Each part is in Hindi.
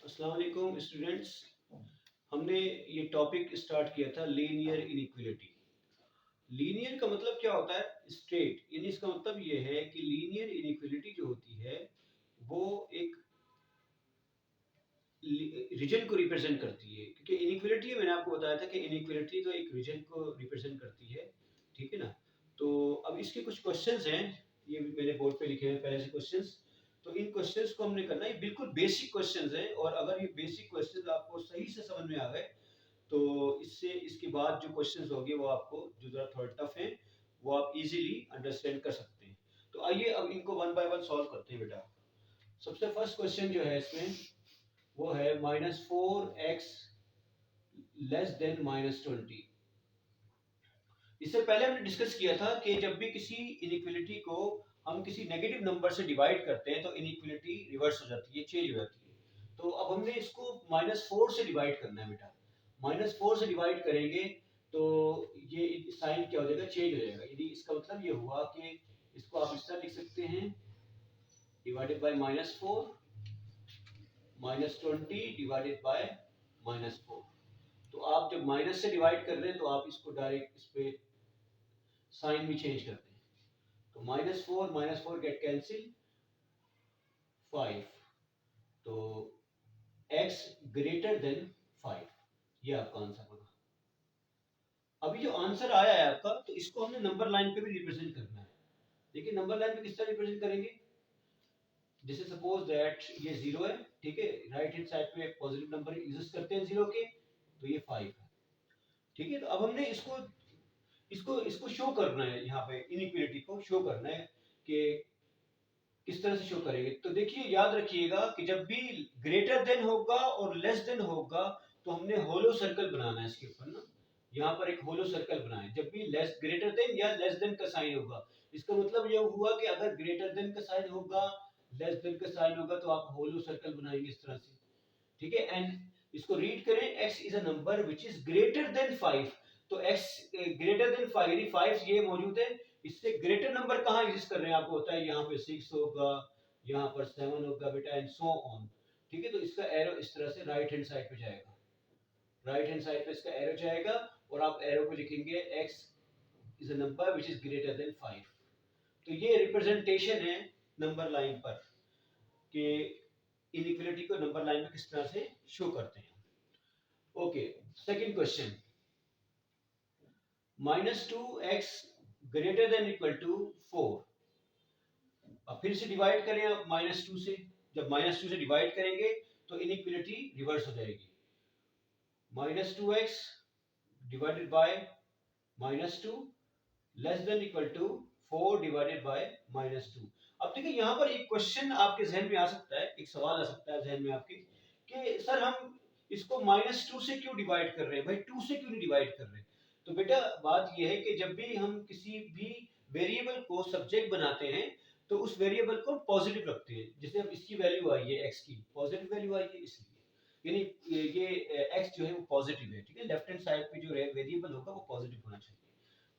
अस्सलाम वालेकुम स्टूडेंट्स। हमने ये टॉपिक स्टार्ट किया था लीनियर इनइक्वालिटी। लीनियर का मतलब क्या होता है? स्ट्रेट। यानी इसका मतलब ये है कि लीनियर इनइक्वालिटी जो होती है वो एक रीजन को रिप्रेजेंट करती है, क्योंकि इनइक्वालिटी मैंने आपको बताया था कि इनइक्वालिटी तो एक रीजन को रिप्रेजेंट करती है। ठीक है ना? तो अब इसके कुछ क्वेश्चंस हैं, ये मैंने बोर्ड पे लिखे हैं पहले से क्वेश्चंस। तो इन क्वेश्चंस को हमने करना है, बिल्कुल बेसिक क्वेश्चंस हैं, और अगर ये बेसिक क्वेश्चंस आपको सही से समझ में आ गए तो इससे इसके बाद जो क्वेश्चंस होंगे वो आपको जो जरा थोड़ा टफ है वो आप इजीली अंडरस्टैंड कर सकते हैं। तो आइए अब इनको वन बाय वन सॉल्व करते हैं बेटा। सबसे फर्स्ट क्वेश्चन जो है इसमें वो है -4x लेस देन -20। इससे पहले हमने डिस्कस किया था कि जब भी किसी इनइक्वालिटी को हम किसी नेगेटिव नंबर से डिवाइड करते हैं तो इनइक्वालिटी रिवर्स हो जाती है, चेंज हो जाती है। तो अब हमने इसको -4 से डिवाइड करना है बेटा। -4 से डिवाइड करेंगे तो ये साइन क्या हो जाएगा? चेंज हो जाएगा। यदि इसका मतलब ये हुआ कि इसको आप इस तरह लिख सकते हैं, डिवाइडेड बाय -4 -20 डिवाइडेड बाय -4। तो आप जब माइनस से डिवाइड कर रहे हैं तो आप इसको डायरेक्ट इस पे साइन भी चेंज करते हैं। तो -4 गेट कैंसिल 5। तो x ग्रेटर देन 5, ये आपका आंसर होगा। अभी जो आंसर आया है आपका, तो इसको हमने नंबर लाइन पे भी रिप्रेजेंट करना है। देखिए नंबर लाइन पे किस तरह रिप्रेजेंट करेंगे। जैसे सपोज दैट ये 0 है, ठीक है, राइट हैंड साइड पे पॉजिटिव नंबर एग्जिस्ट करते हैं 0 के, तो ये 5 है। ठीक है, तो अब हमने इसको इसको इसको शो करना है, यहाँ पे इनइक्वालिटी को शो करना है कि किस तरह से शो करेंगे। तो देखिए याद रखिएगा कि जब भी ग्रेटर देन होगा और लेस देन होगा तो हमने होलो सर्कल बनाना है इसके ऊपर ना। यहाँ पर एक होलो सर्कल बनाएं जब भी लेस ग्रेटर देन या लेस देन का साइन होगा। इसका मतलब ये हुआ कि अगर ग्रेटर देन का साइन होगा, लेस देन का साइन होगा, तो आप होलो सर्कल बनाएंगे इस तरह से। ठीक है, एंड इसको रीड करें, x is a number which is greater than 5। तो x ग्रेटर देन 5 यानी 5 ये मौजूद है, इससे ग्रेटर नंबर कहाँ एग्जिस्ट कर रहे हैं आपको होता है, यहाँ पे 6 होगा, यहाँ पर 7 होगा बेटा, एंड सो ऑन। ठीक है, तो इसका एरो इस तरह से राइट हैंड साइड पे जाएगा, राइट हैंड साइड पे इसका एरो जाएगा, और आप एरो को लिखेंगे x is a number which is greater than 5। तो ये रिप्रेजेंटेशन है नंबर लाइन पर कि इनइक्वालिटी को नंबर लाइन में किस तरह से शो करते हैं। Okay, second question, -2x greater than equal to 4। अब फिर से डिवाइड करें आप -2 से। जब -2 से डिवाइड करेंगे तो इनइक्वालिटी रिवर्स हो जाएगी। -2x divided by -2 less than equal to 4 divided by -2। अब देखिए यहाँ पर एक क्वेश्चन आपके जहन में आ सकता है, एक सवाल आ सकता है जहन में आपके कि सर हम इसको -2 से क्यों डिवाइड कर रहे हैं भाई, 2 से क्यों नहीं डिवाइड कर रहे? तो बेटा बात यह है कि जब भी हम किसी भी वेरिएबल को सब्जेक्ट बनाते हैं तो उस वेरिएबल को पॉजिटिव रखते हैं। जैसे अब इसकी वैल्यू आई है, x की पॉजिटिव वैल्यू आई है, इसलिए यानी ये x जो है वो पॉजिटिव है। ठीक है, लेफ्ट हैंड साइड पे जो वेरिएबल होगा वो पॉजिटिव होना चाहिए।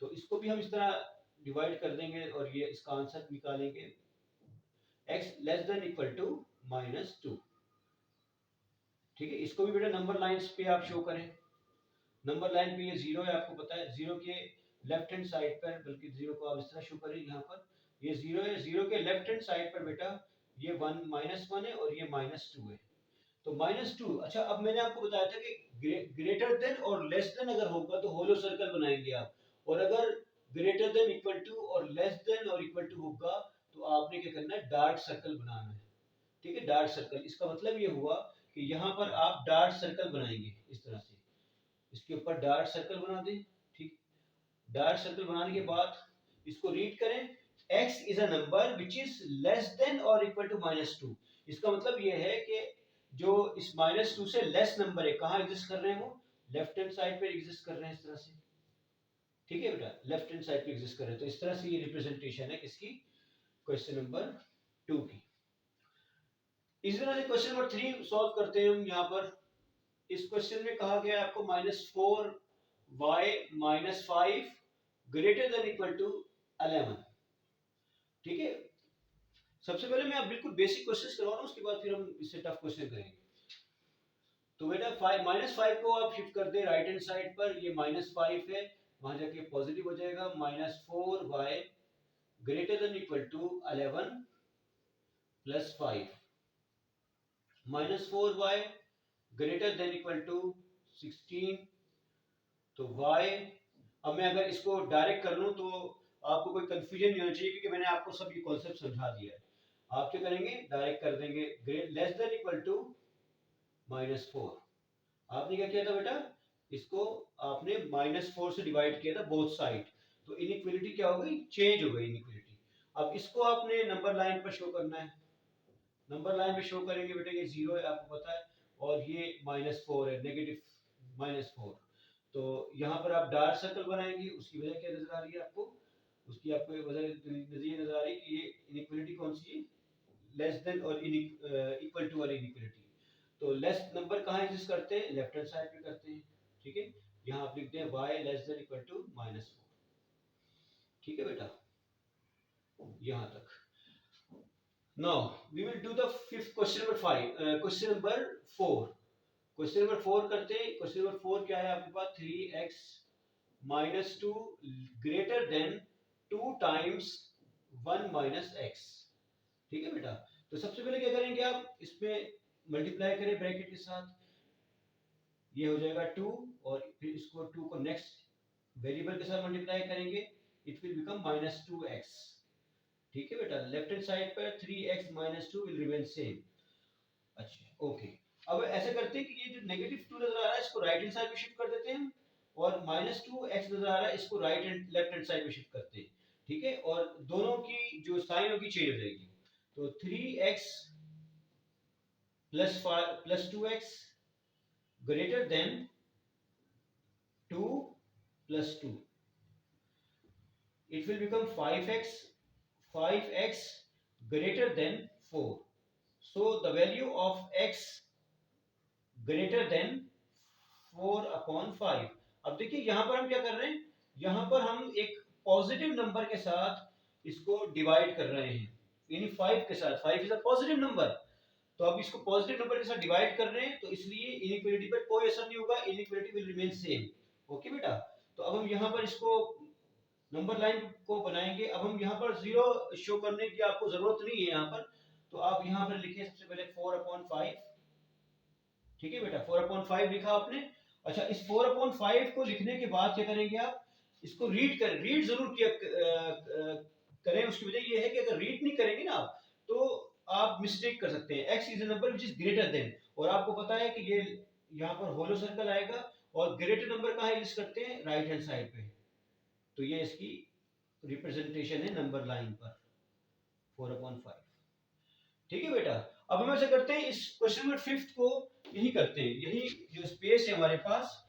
तो इसको भी हम इस तरह डिवाइड कर देंगे और ये इसका आंसर निकालेंगे, x less than equal to -2। ठीक है, इसको भी बेटा नंबर लाइंस पे आप शो करें। नंबर लाइन पे ये 0 है, आपको पता है 0 के लेफ्ट हैंड साइड पर, बल्कि 0 को आप इस तरह शो करें, यहाँ पर ये 0 है, 0 के लेफ्ट हैंड साइड पर बेटा ये 1 -1 है और ये -2 है। तो -2, अच्छा अब मैंने आपको बताया था कि ग्रेटर देन और लेस देन अगर होगा तो होलो सर्कल बनाएंगे आप, और अगर ग्रेटर देन इक्वल टू और लेस देन और इक्वल टू होगा तो आपने क्या करना है, डार्क सर्कल बनाना है। ठीक है, डार्क सर्कल, इसका मतलब ये हुआ कि यहाँ पर आप डार्क सर्कल बनाएंगे इस तरह से, इसके ऊपर डार्क सर्कल बना दें। ठीक, डार्क सर्कल बनाने के बाद इसको रीड करें, x is a number which is less then और इक्वल टू -2। इसका मतलब ये है कि जो इस -2 से लेस नंबर है, कहाँ एग्जिस्ट कर रहे हैं, वो लेफ्ट हैंड साइड पे एग्जिस्ट कर रहे हैं इस तरह से। ठीक है बेटा, लेफ्ट हैंड साइड पे एग्जिस्ट कर रहे हैं, तो इस तरह से ये रिप्रेजेंटेशन है किसकी, क्वेश्चन नंबर 2 की। इसी तरह से क्वेश्चन नंबर 3 सॉल्व करते हैं हम। यहाँ पर इस क्वेश्चन में कहा गया है आपको -4y -5 greater than equal to 11। ठीक है, सबसे पहले मैं आप बिल्कुल बेसिक क्वेश्चंस करवा रहा हूँ, उसके बाद फिर हम इससे टफ क्वेश्चन करेंगे। तो बेटा -5 को आप शिफ्ट कर दे राइट हैंड साइड पर, ये -5 है, वहां जाके पॉजिटिव हो जाएगा। -4y greater than equal to 11 plus 5, -4y greater than equal to 16। तो y, अब मैं अगर इसको डायरेक्ट कर लूं तो आपको कोई कंफ्यूजन नहीं होना चाहिए, क्योंकि मैंने आपको सब ये कॉन्सेप्ट समझा दिया है। आप क्या करेंगे, डायरेक्ट कर देंगे, लेस देन इक्वल टू -4। आपने क्या किया था बेटा, इसको आपने -4 से डिवाइड किया था बोथ साइड, तो इनइक्वालिटी क्या हो गई, चेंज हो गई इनइक्वालिटी। अब इसको आपने नंबर लाइन पर शो करना है। नंबर लाइन पे शो करेंगे बेटा, ये 0 है आपको पता है, और ये -4 है, नेगेटिव -4। तो यहाँ पर आप डार्क सर्कल बनाएंगे, उसकी वजह क्या नजर आ रही है आपको, उसकी आपको वजह नजरिए नजर आ रही है कि ये इनइक्वालिटी कौन सी है, लेस देन और इक्वल टू वाली इनइक्वालिटी। तो लेस नंबर कहाँ एग्जिस्ट करते हैं, लेफ्ट हैंड साइड पे करते हैं। ठीक है, यहाँ आप लिखते हैं y less than equal to -4। ठीक है बेटा, यहाँ तक। Now we will do the fifth question number 5, question number 4। Question number 4 करते हैं। क्वेश्चन नंबर 4 क्या है आपके पास, 3x minus 2 greater than 2 times 1 minus x। ठीक है बेटा, तो सबसे पहले क्या करेंगे, आप इसमें मल्टीप्लाई करें ब्रैकेट के साथ, ये हो जाएगा 2, और फिर इसको 2 को नेक्स्ट वेरिएबल के साथ मल्टीप्लाई करेंगे, इट विल बिकम -2x। ठीक है बेटा, लेफ्ट हैंड साइड पर 3x minus 2 will remain same. अच्छा ओके, अब ऐसे करते हैं कि ये जो -2 नजर आ रहा है इसको राइट हैंड साइड पे शिफ्ट कर देते हैं, और -2x नजर आ रहा है इसको right hand left hand side पे शिफ्ट करते हैं। ठीक है, और दोनों की जो साइन होगी चेंज हो जाएगी। तो 3x plus 2x greater then 2 plus 2, it will become 5x greater than 4। So the value of x greater than 4/5। अब देखिए यहाँ पर हम क्या कर रहे हैं, यहाँ पर हम एक पॉजिटिव नंबर के साथ इसको डिवाइड कर रहे हैं, यानी 5 के साथ। 5 इज अ पॉजिटिव नंबर, तो अब इसको पॉजिटिव नंबर के साथ डिवाइड कर रहे हैं, तो इसलिए इनइक्वालिटी पर कोई असर नहीं होगा, inequality will remain same. Okay बेटा, तो अब हम यहाँ पर इसको नंबर लाइन को बनाएंगे। अब हम यहाँ पर 0 शो करने की आपको जरूरत नहीं है यहाँ पर, तो आप यहाँ पर लिखिए सबसे पहले 4/5। ठीक है बेटा, 4/5 लिखा आपने। अच्छा, इस 4/5 को लिखने के बाद क्या करेंगे, आप इसको रीड करें, रीड जरूर किया करें। उसकी वजह ये है कि अगर रीड नहीं करेंगे ना तो आप मिस्टेक कर सकते हैं। x is a number which is greater than, और आपको पता है कि ये यहाँ पर होलो सर्कल आएगा, और ग्रेटर नंबर कहाँ यूज करते हैं, राइट हैंड साइड पे। तो ये इसकी रिप्रेजेंटेशन है नंबर लाइन पर 4/5। ठीक है बेटा, अब हम ऐसे करते हैं, इस क्वेश्चन नंबर 5 को यही करते हैं, यही जो स्पेस है हमारे पास,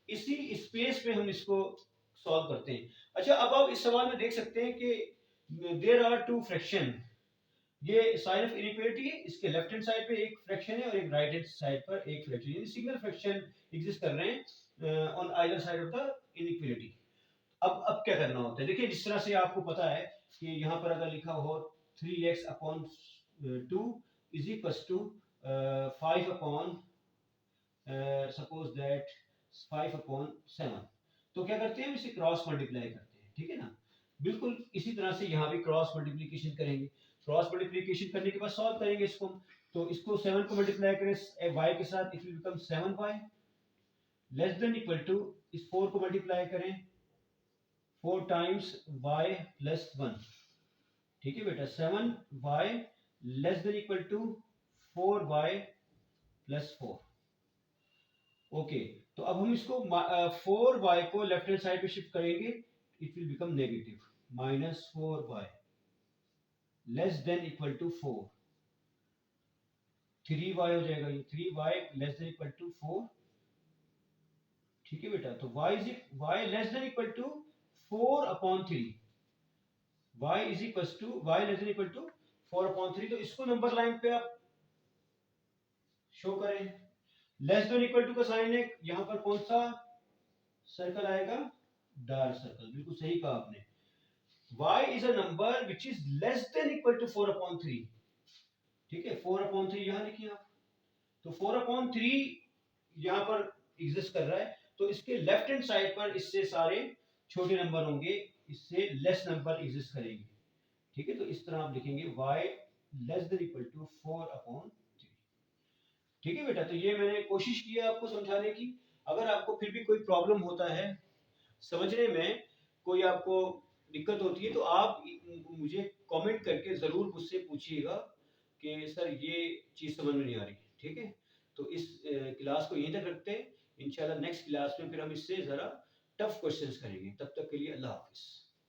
इसी स्पेस पे हम इसको सॉल्व करते हैं। अच्छा, अब आप इस सवाल में देख सकते हैं कि देयर आर 2 फ्रैक्शन, ये साइन ऑफ इनइक्वालिटी है, इसके लेफ्ट हैंड साइड पे एक फ्रैक्शन है और एक राइट हैंड साइड पर एक फ्रैक्शन, यानी सिंगल फ्रैक्शन एग्जिस्ट कर रहे हैं on either side of the inequality. अब क्या करना होता है, देखिए जिस तरह से आपको पता है कि यहाँ पर अगर लिखा हो 3x/2 is equals to 5 suppose that 5/7, तो क्या करते हैं, इसे क्रॉस मल्टीप्लाई करते हैं। ठीक है ना, बिल्कुल इसी तरह से यहाँ भी क्रॉस मल्टीप्लिकेशन करेंगे। क्रॉस मल्टीप्लिकेशन करने के बाद सॉल्व करेंगे इसको। तो इसको 7 को मल्टीप्लाई करें y के साथ, it will become 7y less than equal to, इस 4 को मल्टीप्लाई करें 4 टाइम्स y प्लस 1। ठीक है बेटा, 7y less than equal to 4y plus 4। Okay, तो अब हम इसको 4y को लेफ्ट हैंड साइड पे शिफ्ट करेंगे, it will become negative -4y less than equal to 4। 3y हो जाएगा, ये 3y less than equal to 4। ठीक है बेटा, तो y less than equal to 4/3, y is equal to y less than equal to 4/3। तो इसको नंबर लाइन पे आप शो करें। लेस देन इक्वल टू का साइन है, यहां पर कौन सा सर्कल आएगा, डार्क सर्कल, बिल्कुल सही कहा आपने। y is a number which is less than equal to 4/3। ठीक है, 4/3 यहां लिखिए आप। तो 4/3 यहाँ पर एग्जिस्ट कर रहा है, तो इसके लेफ्ट हैंड साइड पर इससे सारे छोटे नंबर होंगे, इससे लेस नंबर एग्जिस्ट करेंगे। ठीक है, तो इस तरह आप लिखेंगे y less than equal to 4/3। ठीक है बेटा, तो ये मैंने कोशिश की है आपको समझाने की। अगर आपको फिर भी कोई प्रॉब्लम होता है समझने में, कोई आपको दिक्कत होती है, तो आप मुझे कमेंट करके जरूर मुझसे पूछिएगा कि सर ये चीज समझ में नहीं आ रही। ठीक है, तो इस क्लास को यहीं तक रखते हैं। इंशाल्लाह नेक्स्ट क्लास में फिर हम इससे जरा टफ क्वेश्चंस करेंगे। तब तक के लिए अल्लाह हाफिज।